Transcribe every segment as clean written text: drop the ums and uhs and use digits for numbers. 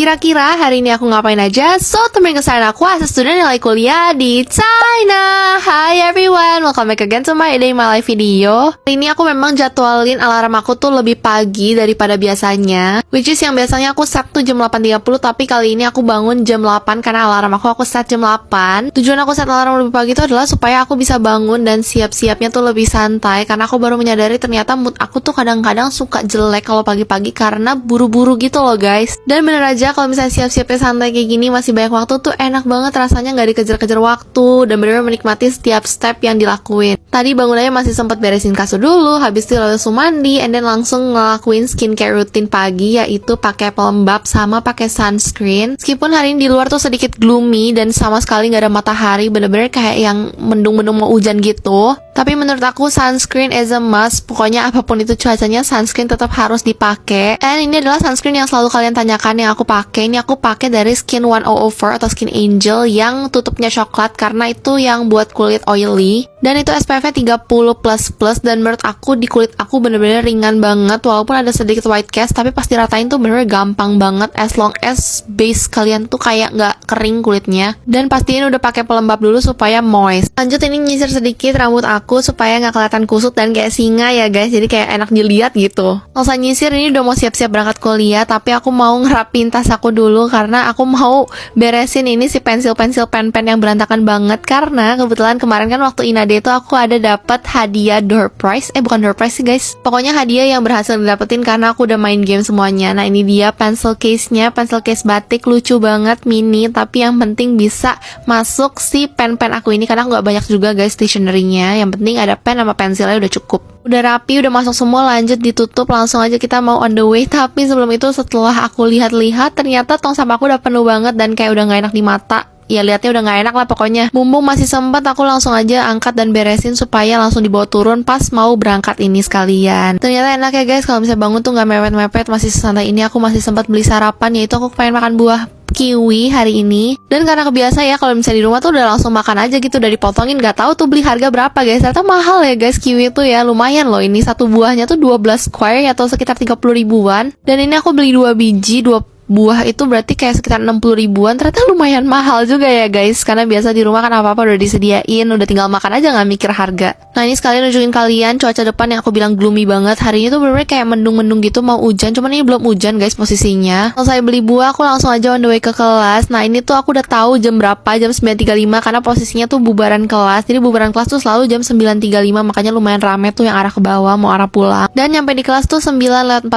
Kira-kira hari ini aku ngapain aja? So, temen kesana aku as a student yang lagi kuliah di China. Hi everyone, welcome back again to my day my life video. Hari ini aku memang jadwalin alarm aku tuh lebih pagi daripada biasanya, which is yang biasanya aku set tuh jam 8.30, tapi kali ini aku bangun jam 8 karena alarm aku set jam 8. Tujuan aku set alarm lebih pagi itu adalah supaya aku bisa bangun dan siap-siapnya tuh lebih santai, karena aku baru menyadari ternyata mood aku tuh kadang-kadang suka jelek kalau pagi-pagi karena buru-buru gitu loh guys. Dan bener aja kalau misalnya siap-siapnya santai kayak gini, masih banyak waktu tuh enak banget rasanya, nggak dikejar-kejar waktu dan bener-bener menikmati setiap step yang dilakuin. Tadi bangunannya masih sempat beresin kasur dulu, habis itu langsung mandi, and then langsung ngelakuin skincare rutin pagi, yaitu pakai pelembab sama pakai sunscreen. Meskipun hari ini di luar tuh sedikit gloomy dan sama sekali nggak ada matahari, bener-bener kayak yang mendung-mendung mau hujan gitu. Tapi menurut aku sunscreen is a must. Pokoknya apapun itu cuacanya, sunscreen tetap harus dipakai. And ini adalah sunscreen yang selalu kalian tanyakan yang aku pakai. Ini aku pakai dari Skin 1004 atau Skin Angel yang tutupnya coklat, karena itu yang buat kulit oily. Dan itu SPF-nya 30++, dan menurut aku di kulit aku bener-bener ringan banget. Walaupun ada sedikit white cast, tapi pas diratain tuh bener-bener gampang banget, as long as base kalian tuh kayak nggak kering kulitnya. Dan pastiin udah pakai pelembab dulu supaya moist. Lanjut, ini nyisir sedikit rambut aku supaya nggak kelihatan kusut dan kayak singa ya guys, jadi kayak enak dilihat gitu. Selesai nyisir, ini udah mau siap-siap berangkat kuliah, tapi aku mau ngerapin tas aku dulu karena aku mau beresin ini si pensil-pensil pen-pen yang berantakan banget. Karena kebetulan kemarin kan waktu Inade itu aku ada dapat hadiah door prize, bukan door prize sih guys, pokoknya hadiah yang berhasil didapetin karena aku udah main game semuanya. Nah ini dia pencil case-nya, pencil case batik, lucu banget, mini, tapi yang penting bisa masuk si pen-pen aku ini karena aku nggak banyak juga guys stationery-nya. Yang penting ada pen sama pensilnya udah cukup. Udah rapi, udah masuk semua, lanjut ditutup, langsung aja kita mau on the way. Tapi sebelum itu, setelah aku lihat-lihat, ternyata tong sampah aku udah penuh banget dan kayak udah gak enak di mata. Ya liatnya udah gak enak lah pokoknya. Mumpung masih sempat, aku langsung aja angkat dan beresin supaya langsung dibawa turun pas mau berangkat ini sekalian. Ternyata enak ya guys, kalau misalnya bangun tuh gak mepet-mepet, masih sesantai ini. Aku masih sempat beli sarapan, yaitu aku pengen makan buah kiwi hari ini. Dan karena kebiasa ya kalau misalnya di rumah tuh udah langsung makan aja gitu, udah dipotongin, gak tahu tuh beli harga berapa guys. Ternyata mahal ya guys kiwi tuh ya, lumayan loh. Ini satu buahnya tuh 12 square atau sekitar 30 ribuan. Dan ini aku beli 2 biji, 2 buah itu berarti kayak sekitar 60 ribuan. Ternyata lumayan mahal juga ya guys, karena biasa di rumah kan apa-apa udah disediain, udah tinggal makan aja gak mikir harga. Nah ini sekalian nunjukin kalian cuaca depan yang aku bilang gloomy banget. Hari ini tuh bener-bener kayak mendung-mendung gitu, mau hujan, cuman ini belum hujan guys posisinya. Selesai beli buah, aku langsung aja on the way ke kelas. Nah ini tuh aku udah tahu jam berapa, jam 9.35, karena posisinya tuh bubaran kelas. Jadi bubaran kelas tuh selalu jam 9.35, makanya lumayan rame tuh yang arah ke bawah mau arah pulang. Dan nyampe di kelas tuh 9:40,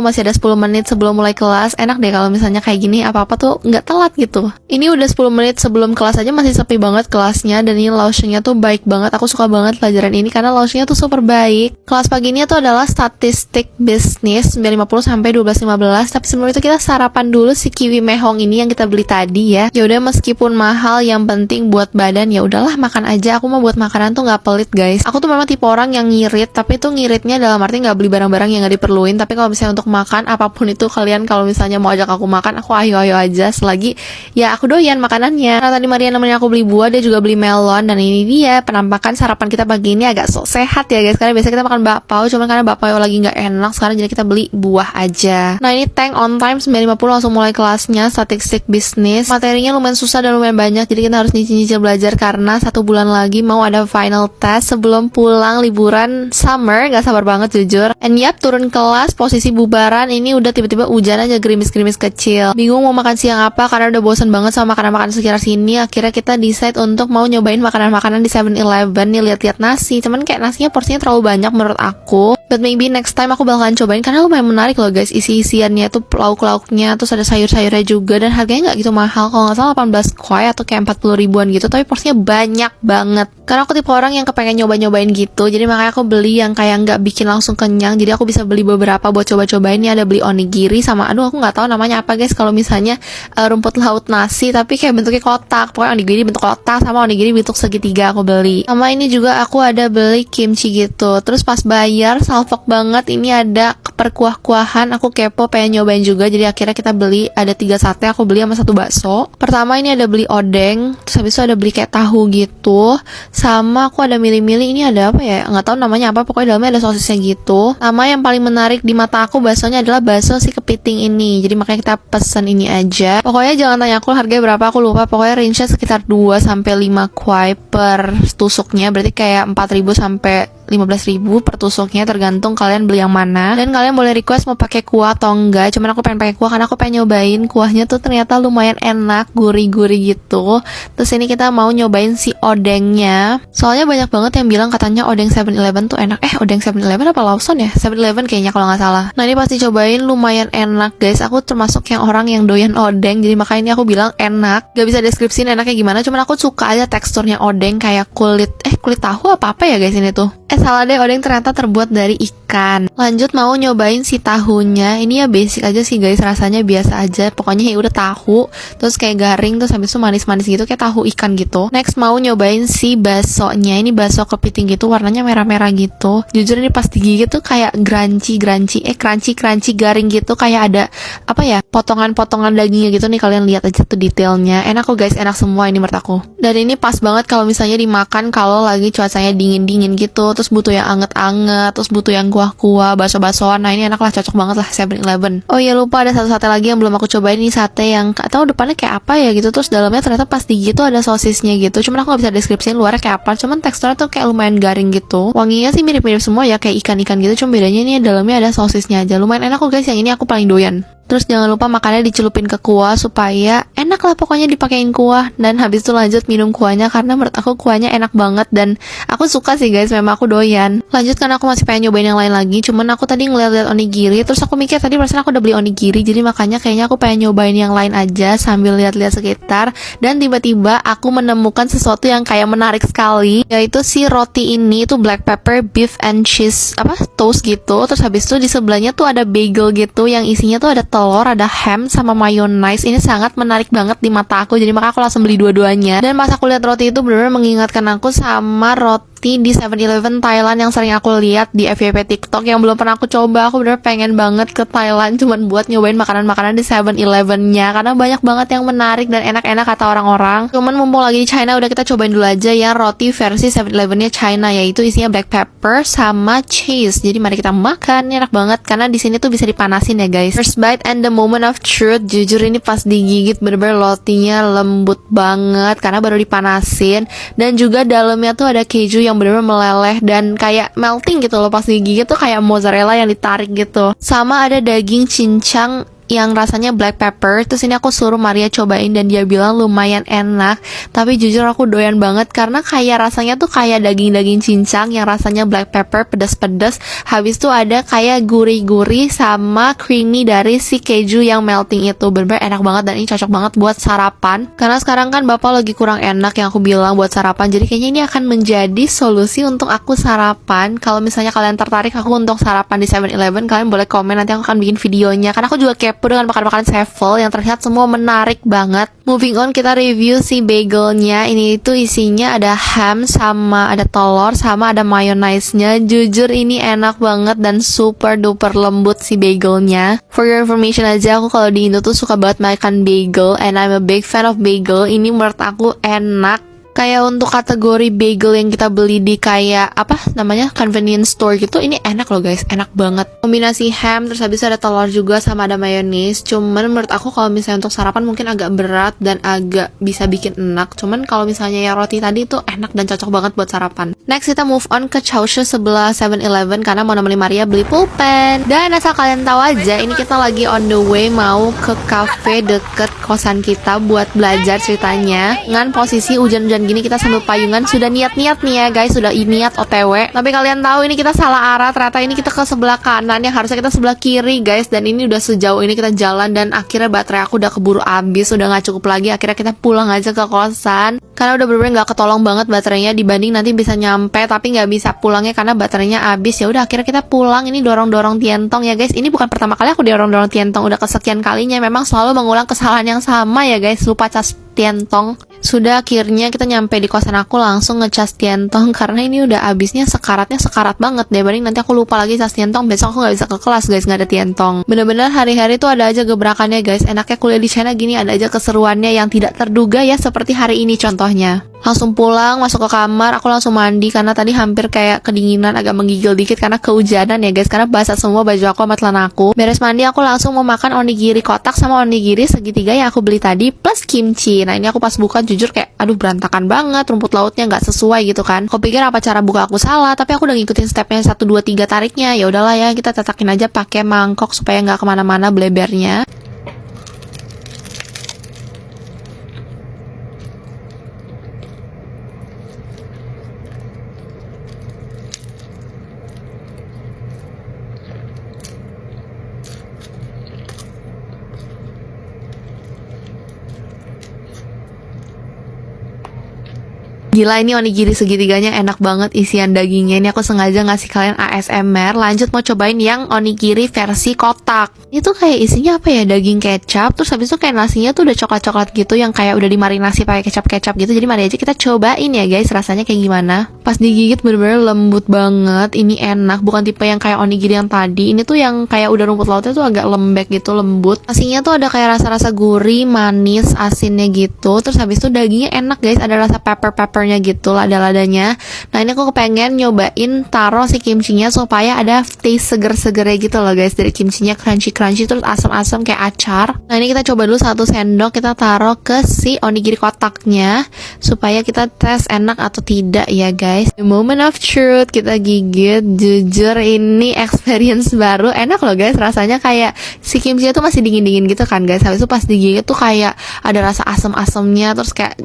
masih ada 10 menit sebelum mulai kelas. Enak deh kalau misalnya kayak gini, apa-apa tuh nggak telat gitu. Ini udah 10 menit sebelum kelas aja masih sepi banget kelasnya, dan ini launchingnya tuh baik banget. Aku suka banget pelajaran ini karena launchingnya tuh super baik. Kelas paginya tuh adalah statistik bisnis 9.50 sampai 12.15. Tapi sebelum itu kita sarapan dulu si kiwi mehong ini yang kita beli tadi ya. Ya udah, meskipun mahal, yang penting buat badan, ya udahlah makan aja. Aku mau buat makanan tuh nggak pelit guys. Aku tuh memang tipe orang yang ngirit, tapi tuh ngiritnya dalam arti nggak beli barang-barang yang nggak diperluin. Tapi kalau misalnya untuk makan apapun itu, kalian kalau misalnya mau ajak aku makan, aku ayo-ayo aja selagi ya aku doyan makanannya. Karena tadi Maria namanya aku beli buah, dia juga beli melon. Dan ini dia penampakan sarapan kita pagi ini agak sok sehat ya guys, karena biasa kita makan bakpao, cuman karena bakpao lagi nggak enak sekarang, jadi kita beli buah aja. Nah ini tank on time 9.50 langsung mulai kelasnya, statistik bisnis. Materinya lumayan susah dan lumayan banyak, jadi kita harus nyicil-nyicil belajar karena 1 bulan lagi mau ada final test sebelum pulang liburan summer. Gak sabar banget jujur. And yap, turun kelas, posisi bubaran, ini udah tiba-tiba hujan aja, gerimis-gerimis kecil. Bingung mau makan siang apa karena udah bosan banget sama makanan-makanan sekitar sini. Akhirnya kita decide untuk mau nyobain makanan-makanan di 7-Eleven. Nih lihat-lihat nasi, cuman kayak nasinya porsinya terlalu banyak menurut aku. But maybe next time aku bakalan cobain karena lumayan menarik loh guys. Isi-isiannya tuh lauk-lauknya, terus ada sayur-sayurnya juga, dan harganya nggak gitu mahal. Kalau nggak salah 18 koi atau kayak 40 ribuan gitu, tapi porsinya banyak banget. Karena aku tipe orang yang kepengen nyoba-nyobain gitu, jadi makanya aku beli yang kayak nggak bikin langsung kenyang. Jadi aku bisa beli beberapa buat coba-cobain. Ini ada beli onigiri sama, aduh aku nggak tahu namanya apa guys, kalau misalnya rumput laut nasi tapi kayak bentuknya kotak. Pokoknya onigiri bentuk kotak sama onigiri bentuk segitiga aku beli. Sama ini juga aku ada beli kimchi gitu. Terus pas bayar salfok banget, ini ada perkuah-kuahan. Aku kepo pengen nyobain juga, jadi akhirnya kita beli ada 3 sate, aku beli sama 1 bakso. Pertama ini ada beli odeng, terus habis itu ada beli kayak tahu gitu, Sama aku ada milih-milih ini ada apa ya? Nggak tahu namanya apa, pokoknya dalamnya ada sosisnya gitu. Sama yang paling menarik di mata aku baksonya adalah bakso si kepiting ini. Jadi makanya kita pesan ini aja. Pokoknya jangan tanya aku harganya berapa, aku lupa. Pokoknya range-nya sekitar 2 sampai 5 kuai per tusuknya. Berarti kayak 4.000 sampai 15.000 per tusuknya, tergantung kalian beli yang mana. Dan kalian boleh request mau pakai kuah atau enggak. Cuman aku pengen pakai kuah karena aku pengen nyobain kuahnya tuh ternyata lumayan enak, gurih-gurih gitu. Terus ini kita mau nyobain si odengnya. Soalnya banyak banget yang bilang katanya odeng 7-Eleven tuh enak. Odeng 7-Eleven apa Lawson ya? 7-Eleven kayaknya kalau nggak salah. Nah ini pasti cobain, lumayan enak guys. Aku termasuk yang orang yang doyan odeng, jadi makanya ini aku bilang enak. Gak bisa deskripsiin enaknya gimana, cuman aku suka aja teksturnya odeng kayak kulit tahu apa ya guys ini tuh. Salah deh, odeng ternyata terbuat dari ikan. Lanjut mau nyobain si tahunya. Ini ya basic aja sih guys, rasanya biasa aja. Pokoknya ya udah tahu, terus kayak garing, terus habis itu manis-manis gitu kayak tahu ikan gitu. Next mau nyobain si baksonya. Ini bakso kepiting gitu, warnanya merah-merah gitu. Jujur ini pas digigit tuh kayak crunchy garing gitu, kayak ada apa ya, potongan-potongan dagingnya gitu nih. Kalian lihat aja tuh detailnya. Enak kok guys, enak semua ini menurut aku. Dan ini pas banget kalau misalnya dimakan kalau lagi cuacanya dingin-dingin gitu, terus butuh yang anget-anget, terus butuh yang kuah-kuah, bakso-baksoan. Nah ini enak lah, cocok banget lah 7-Eleven. Oh iya lupa, ada satu sate lagi yang belum aku cobain. Ini sate yang atau depannya kayak apa ya gitu, terus dalamnya ternyata pas digigit tuh ada sosisnya gitu. Cuman aku gak bisa deskripsiin luarnya kayak apa, cuman teksturnya tuh kayak lumayan garing gitu. Wanginya sih mirip-mirip semua ya, kayak ikan-ikan gitu, cuma bedanya ini dalamnya ada sosisnya aja. Lumayan enak kok guys, yang ini aku paling doyan. Terus jangan lupa makannya dicelupin ke kuah supaya enak lah, pokoknya dipakein kuah. Dan habis itu lanjut minum kuahnya karena menurut aku kuahnya enak banget dan aku suka sih guys, memang aku doyan. Lanjut karena aku masih pengen nyobain yang lain lagi, cuman aku tadi ngeliat-liat onigiri, terus aku mikir tadi perasaan aku udah beli onigiri, jadi makanya kayaknya aku pengen nyobain yang lain aja sambil lihat-lihat sekitar. Dan tiba-tiba aku menemukan sesuatu yang kayak menarik sekali, yaitu si roti ini tuh black pepper beef and cheese toast gitu. Terus habis itu di sebelahnya tuh ada bagel gitu yang isinya tuh ada telur, ada ham sama mayonnaise. Ini sangat menarik banget di mata aku, jadi makanya aku langsung beli dua-duanya. Dan pas aku lihat roti itu benar-benar mengingatkan aku sama roti di 7-Eleven Thailand yang sering aku lihat di FYP TikTok yang belum pernah aku coba. Aku bener pengen banget ke Thailand cuman buat nyobain makanan-makanan di 7-Eleven-nya karena banyak banget yang menarik dan enak-enak kata orang-orang. Cuman mumpung lagi di China, udah kita cobain dulu aja ya roti versi 7-Eleven-nya China, yaitu isinya black pepper sama cheese. Jadi mari kita makan, ini enak banget karena di sini tuh bisa dipanasin ya guys. First bite and the moment of truth. Jujur ini pas digigit bener-bener rotinya lembut banget karena baru dipanasin, dan juga dalamnya tuh ada keju yang bener-bener meleleh dan kayak melting gitu loh. Pas digigit tuh kayak mozzarella yang ditarik gitu. Sama ada daging cincang yang rasanya black pepper. Terus ini aku suruh Maria cobain dan dia bilang lumayan enak, tapi jujur aku doyan banget karena kayak rasanya tuh kayak daging-daging cincang yang rasanya black pepper, pedas-pedas. Habis tuh ada kayak gurih-gurih sama creamy dari si keju yang melting itu. Bener-bener enak banget dan ini cocok banget buat sarapan karena sekarang kan bapak lagi kurang enak yang aku bilang buat sarapan. Jadi kayaknya ini akan menjadi solusi untuk aku sarapan. Kalau misalnya kalian tertarik aku untuk sarapan di 7-Eleven, kalian boleh komen, nanti aku akan bikin videonya karena aku juga dengan makan-makan sevel yang terlihat semua menarik banget. Moving on, kita review si bagelnya. Ini itu isinya ada ham sama ada telur sama ada mayonnaise-nya. Jujur ini enak banget dan super duper lembut si bagelnya. For your information aja, aku kalau di Indo tuh suka banget makan bagel and I'm a big fan of bagel. Ini menurut aku enak. Kayak untuk kategori bagel yang kita beli di kayak convenience store gitu, ini enak loh guys, enak banget. Kombinasi ham, terus habis ada telur juga sama ada mayonis. Cuman menurut aku kalau misalnya untuk sarapan mungkin agak berat dan agak bisa bikin enak. Cuman kalau misalnya ya roti tadi itu enak dan cocok banget buat sarapan. Next kita move on ke Chaosu sebelah 7-Eleven karena mau nemenin Maria beli pulpen. Dan asal kalian tahu aja, ini kita lagi on the way mau ke cafe deket kosan kita buat belajar ceritanya. Dengan posisi hujan-hujan gini kita sambil payungan, sudah niat-niat nih ya guys, sudah niat OTW. Tapi kalian tahu ini kita salah arah, ternyata ini kita ke sebelah kanan yang harusnya kita sebelah kiri guys. Dan ini udah sejauh ini kita jalan dan akhirnya baterai aku udah keburu habis, udah gak cukup lagi. Akhirnya kita pulang aja ke kosan karena udah bener-bener gak ketolong banget baterainya, dibanding nanti bisa nyampe tapi gak bisa pulangnya karena baterainya habis. Ya udah akhirnya kita pulang. Ini dorong-dorong tientong ya guys. Ini bukan pertama kali aku dorong-dorong tientong, udah kesekian kalinya. Memang selalu mengulang kesalahan yang sama ya guys, lupa cas tientong. Sudah akhirnya kita nyampe di kosan aku, langsung ngecas tientong karena ini udah abisnya sekarat banget deh. Banding nanti aku lupa lagi cas tientong, besok aku gak bisa ke kelas guys, gak ada tientong. Bener-bener hari-hari tuh ada aja gebrakannya guys. Enaknya kuliah di China gini, ada aja keseruannya yang tidak terduga ya, seperti hari ini contohnya. Langsung pulang, masuk ke kamar, aku langsung mandi karena tadi hampir kayak kedinginan, agak menggigil dikit karena kehujanan ya guys, karena basah semua baju aku sama celana aku. Beres mandi aku langsung mau makan onigiri kotak sama onigiri segitiga yang aku beli tadi plus kimchi. Nah ini aku pas buka jujur kayak aduh berantakan banget, rumput lautnya nggak sesuai gitu kan. Aku pikir apa cara buka aku salah, tapi aku udah ngikutin stepnya 1, 2, 3 tariknya. Ya udahlah ya, kita tatakin aja pakai mangkok supaya nggak kemana-mana blebernya. Gila ini onigiri segitiganya enak banget isian dagingnya. Ini aku sengaja ngasih kalian ASMR. Lanjut mau cobain yang onigiri versi kotak. Itu kayak isinya apa ya, daging kecap. Terus habis itu kayak nasinya tuh udah coklat-coklat gitu, yang kayak udah dimarinasi pakai kecap-kecap gitu. Jadi mari aja kita cobain ya guys, rasanya kayak gimana. Pas digigit bener-bener lembut banget. Ini enak, bukan tipe yang kayak onigiri yang tadi. Ini tuh yang kayak udah rumput lautnya tuh agak lembek gitu, lembut. Nasinya tuh ada kayak rasa-rasa gurih, manis, asinnya gitu. Terus habis itu dagingnya enak guys, ada rasa pepper-peppernya gitu, lada-ladanya. Nah ini aku kepengen nyobain taruh si kimchinya supaya ada taste seger-segernya gitu loh guys, dari kimchinya crunchy-crunchy terus asam-asam kayak acar. Nah ini kita coba dulu 1 sendok, kita taruh ke si onigiri kotaknya supaya kita tes enak atau tidak ya guys. The moment of truth, kita gigit. Jujur ini experience baru, enak loh guys, rasanya kayak si kimchinya tuh masih dingin-dingin gitu kan guys. Habis itu pas digigit tuh kayak ada rasa asam-asamnya, terus kayak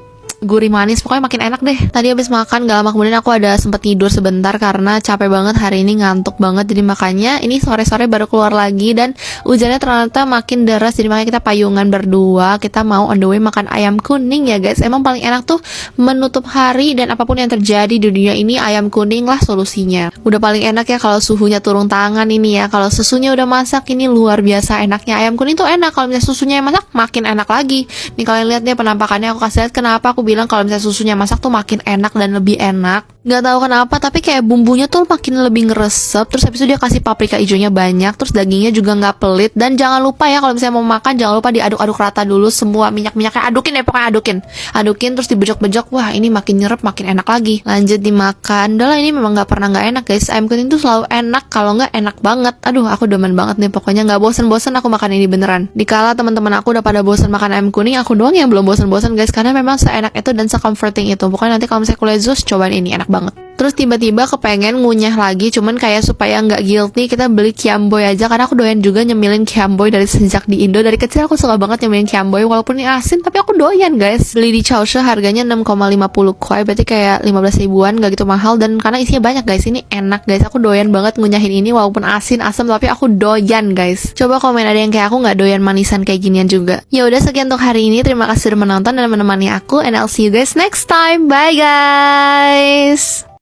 gurih manis, pokoknya makin enak deh. Tadi habis makan gak lama kemudian aku ada sempet tidur sebentar karena capek banget hari ini, ngantuk banget. Jadi makanya ini sore-sore baru keluar lagi dan hujannya ternyata makin deras. Jadi makanya kita payungan berdua, kita mau on the way makan ayam kuning ya guys. Emang paling enak tuh menutup hari dan apapun yang terjadi di dunia ini, ayam kuning lah solusinya. Udah paling enak ya kalau suhunya turun tangan ini ya. Kalau susunya udah masak ini luar biasa enaknya. Ayam kuning tuh enak, kalau misalnya susunya yang masak makin enak lagi. Nih kalian lihat deh penampakannya, aku kasih lihat kenapa aku bilang kalau misalnya susunya masak tuh makin enak dan lebih enak. Gak tahu kenapa tapi kayak bumbunya tuh makin lebih ngeresep. Terus habis itu dia kasih paprika hijaunya banyak. Terus dagingnya juga gak pelit. Dan jangan lupa ya kalau misalnya mau makan, jangan lupa diaduk-aduk rata dulu semua minyak-minyaknya. Adukin ya, pokoknya adukin terus dibejok-bejok. Wah ini makin nyerep, makin enak lagi. Lanjut dimakan. Udah lah, ini memang gak pernah gak enak guys. Ayam kuning tuh selalu enak, kalau gak enak banget. Aduh aku demen banget nih, pokoknya gak bosen-bosen aku makan ini beneran. Dikala teman-teman aku udah pada bosen makan ayam kuning, aku doang yang belum bosen-bosen guys, karena memang seenak itu dan se-comforting itu. Pokoknya nanti kalau misalnya kuliah Zeus, cobain ini, enak banget. Terus tiba-tiba kepengen ngunyah lagi, cuman kayak supaya nggak guilty kita beli kiamboy aja, karena aku doyan juga nyemilin kiamboy dari sejak di Indo. Dari kecil aku suka banget nyemilin kiamboy, walaupun ini asin tapi aku doyan guys. Beli di Chaosha harganya 6,50 koi, berarti kayak 15 ribuan, nggak gitu mahal. Dan karena isinya banyak guys, ini enak guys. Aku doyan banget ngunyahin ini, walaupun asin asam tapi aku doyan guys. Coba komen ada yang kayak aku nggak doyan manisan kayak ginian juga. Ya udah, sekian untuk hari ini, terima kasih sudah menonton dan menemani aku, and I'll see you guys next time. Bye guys.